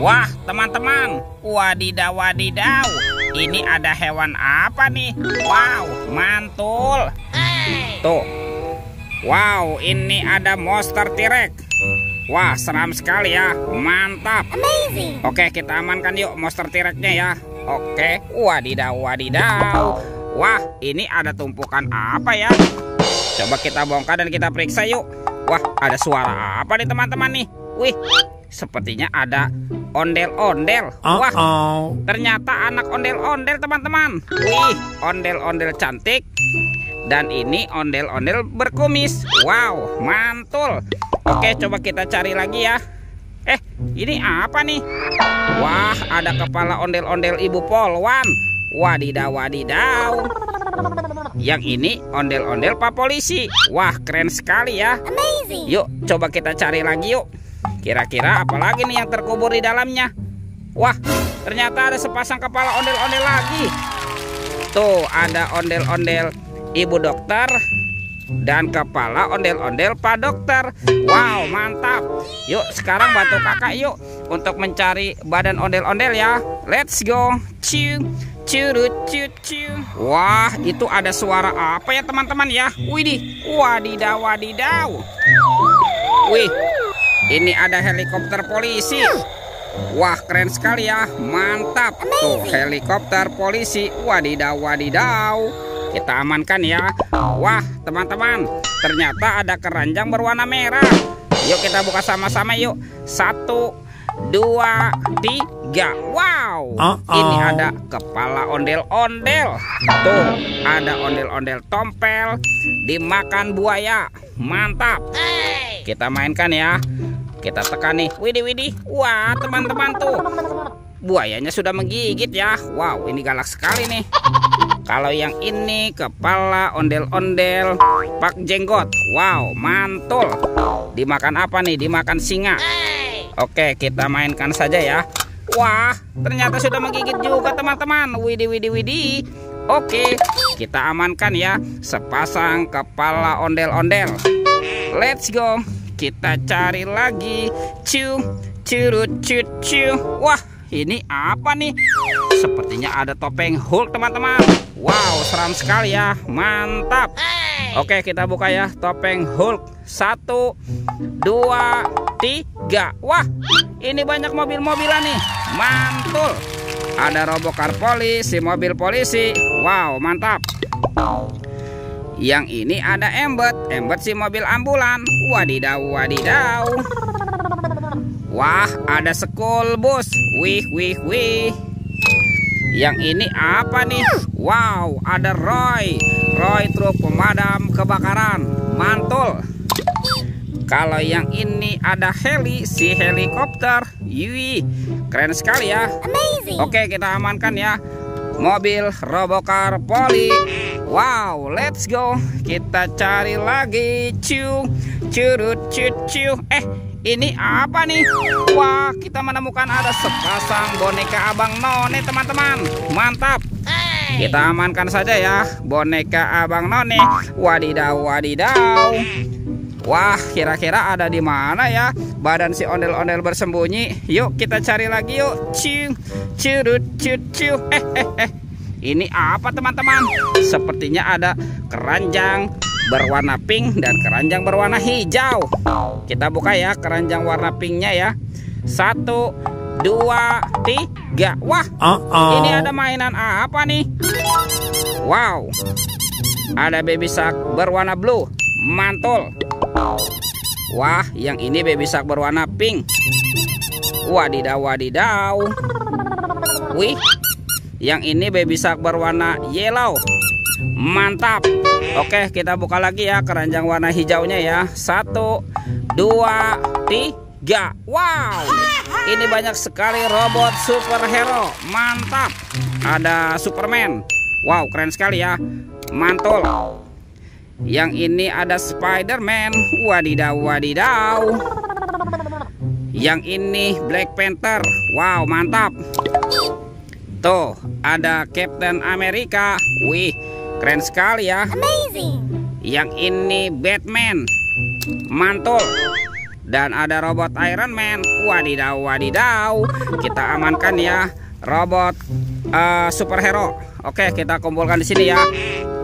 Wah, teman-teman, wadidaw wadidaw. Ini ada hewan apa nih? Wow, mantul. Tuh. Wow, ini ada monster T-Rex. Wah, seram sekali ya. Mantap. Amazing. Oke, kita amankan yuk monster T-Rex-nya ya. Oke, wadidaw wadidaw. Wah, ini ada tumpukan apa ya? Coba kita bongkar dan kita periksa yuk. Wah, ada suara apa nih teman-teman nih? Wih, sepertinya ada ondel-ondel. Wah, ternyata anak ondel-ondel teman-teman. Wih, ondel-ondel cantik. Dan ini ondel-ondel berkumis. Wow, mantul. Oke, coba kita cari lagi ya. Ini apa nih? Wah, ada kepala ondel-ondel Ibu Polwan. Wadidaw wadidaw. Yang ini ondel-ondel Pak Polisi. Wah, keren sekali ya. Amazing. Yuk, coba kita cari lagi yuk. Kira-kira apa lagi nih yang terkubur di dalamnya? Wah, ternyata ada sepasang kepala ondel-ondel lagi. Tuh, ada ondel-ondel Ibu Dokter dan kepala ondel-ondel Pak Dokter. Wow, mantap. Yuk, sekarang bantu kakak yuk untuk mencari badan ondel-ondel ya. Let's go. Ciu, curut, ciu, ciu. Wah, itu ada suara apa ya teman-teman ya? Widih, wadidaw wadidaw. Wih, ini ada helikopter polisi. Wah, keren sekali ya. Mantap. Tuh, helikopter polisi. Wadidaw wadidaw. Kita amankan ya. Wah, teman-teman, ternyata ada keranjang berwarna merah. Yuk kita buka sama-sama yuk. 1, 2, 3. Wow, ini ada kepala ondel-ondel. Tuh, ada ondel-ondel tompel dimakan buaya. Mantap. Kita mainkan ya. Kita tekan nih. Widih widih. Wah, teman-teman tuh, buayanya sudah menggigit ya. Wow, ini galak sekali nih. Kalau yang ini kepala ondel-ondel Pak Jenggot. Wow, mantul. Dimakan apa nih? Dimakan singa. Oke, kita mainkan saja ya. Wah, ternyata sudah menggigit juga teman-teman. Widih widih widih. Oke, kita amankan ya sepasang kepala ondel-ondel. Let's go. Kita cari lagi. Ciu, curut, ciu, ciu. Wah, ini apa nih? Sepertinya ada topeng Hulk teman-teman. Wow, seram sekali ya. Mantap. Oke, kita buka ya topeng Hulk. 1, 2, 3. Wah, ini banyak mobil-mobilan nih. Mantul. Ada robokar polisi, mobil polisi. Wow, mantap. Yang ini ada Embet si mobil ambulan. Wadidaw wadidaw. Wah, ada school bus. Wih wih wih. Yang ini apa nih? Wow, ada Roy truk pemadam kebakaran. Mantul. Kalau yang ini ada si helikopter. Wih, keren sekali ya. Amazing. Oke, kita amankan ya mobil robokar poli. Wow, let's go. Kita cari lagi. Ciu, curut, ciu, ciu. Ini apa nih? Wah, kita menemukan ada sepasang boneka Abang None teman-teman. Mantap. Kita amankan saja ya boneka Abang None. Wadidaw wadidaw. Wah, kira-kira ada di mana ya badan si ondel-ondel bersembunyi? Yuk kita cari lagi yuk. Ciu, curut, ciu, ciu. Ini apa teman-teman? Sepertinya ada keranjang berwarna pink dan keranjang berwarna hijau. Kita buka ya keranjang warna pinknya ya. 1, 2, 3. Wah, ini ada mainan apa nih? Wow, ada baby shark berwarna blue. Mantul. Wah, yang ini baby shark berwarna pink. Wadidaw wadidaw. Wih, yang ini baby shark berwarna yellow. Mantap. Oke, kita buka lagi ya keranjang warna hijaunya ya. 1, 2, 3. Wow, ini banyak sekali robot superhero. Mantap. Ada Superman. Wow, keren sekali ya. Mantul. Yang ini ada Spider-Man. Wadidaw wadidaw. Yang ini Black Panther. Wow, mantap. Tuh, ada Captain America. Wih, keren sekali ya. Amazing. Yang ini Batman. Mantul. Dan ada robot Iron Man. Wadidaw, wadidaw. Kita amankan ya robot superhero. Oke, kita kumpulkan di sini ya.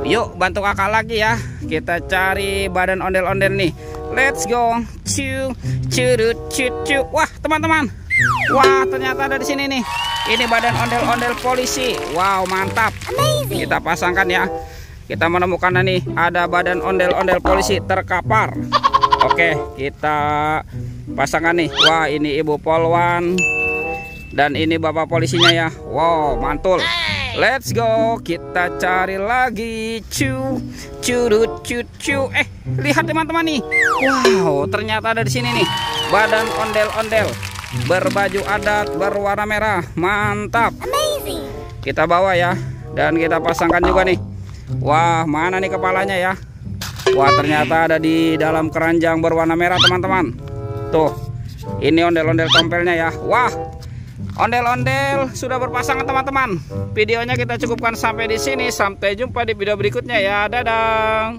Yuk bantu kakak lagi ya. Kita cari badan ondel-ondel nih. Let's go. Wah, teman-teman. Wah, ternyata ada di sini nih. Ini badan ondel-ondel polisi. Wow, mantap. Kita pasangkan ya. Kita menemukan nih, ada badan ondel-ondel polisi terkapar. Oke, kita pasangkan nih. Wah, ini Ibu Polwan. Dan ini Bapak polisinya ya. Wow, mantul. Let's go. Kita cari lagi. Lihat teman-teman nih. Wow, ternyata ada di sini nih. Badan ondel-ondel berbaju adat berwarna merah. Mantap. Kita bawa ya. Dan kita pasangkan juga nih. Wah, mana nih kepalanya ya? Wah, ternyata ada di dalam keranjang berwarna merah teman-teman. Tuh, ini ondel-ondel tompelnya ya. Wah, ondel-ondel sudah berpasangan teman-teman. Videonya kita cukupkan sampai di sini. Sampai jumpa di video berikutnya ya. Dadah.